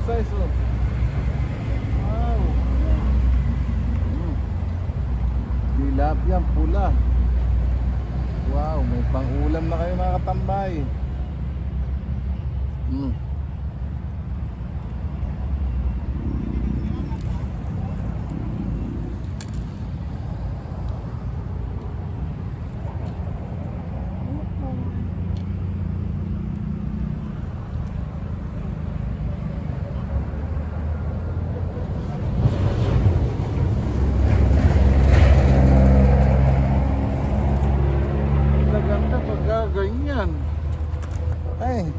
size oh. Wow. Tilapia pula. Wow, may pang-ulam na kayo mga katambay. Ganda pagka ganyan. Ay,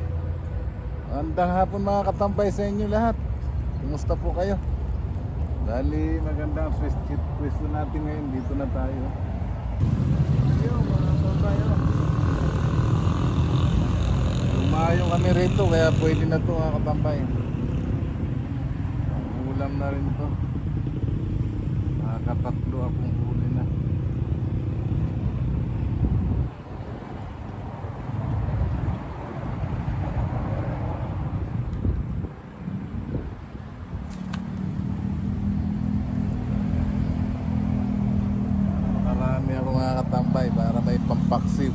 magandang hapon mga katambay sa inyo lahat. Kumusta po kayo? Dali magandang pwesto natin ngayon. Dito na tayo. Ayun mga katambay. Lumayo kami rito kaya pwede na to mga katambay. Ulam na rin to. Nakakatatlo akong huli na. Marami ako mga katambay para may pampaksiw.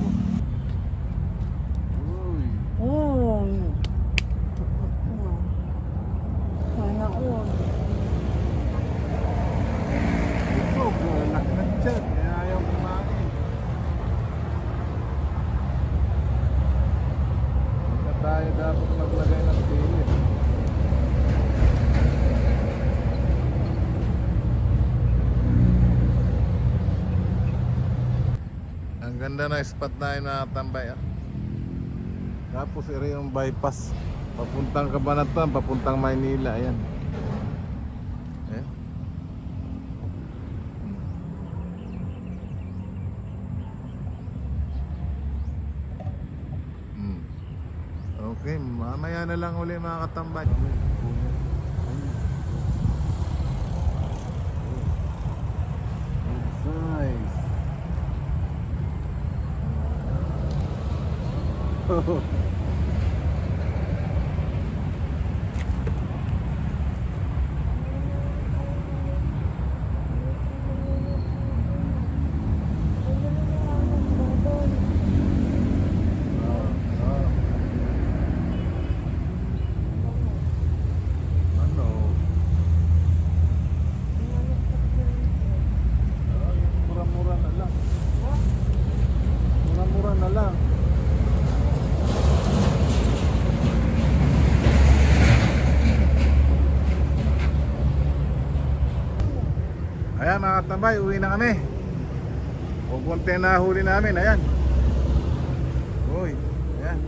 Uy. Uy. Sana all. Ito, buwanak na dyan. Kaya ayaw kumain. Hindi tayo dapat maglagay ng pilit. Ang ganda na spot na yun mga tambay. Tapos iri yung bypass. Papuntang Cabanatuan, papuntang Maynila. Ayan. Eh? Okay, mamaya na lang uli mga katambay. Size. Mura-mura na lang. Mura-mura na lang. Ayan mga katambay, uwi na kami. Pupunta na huli namin, ayan. Uy, ayan.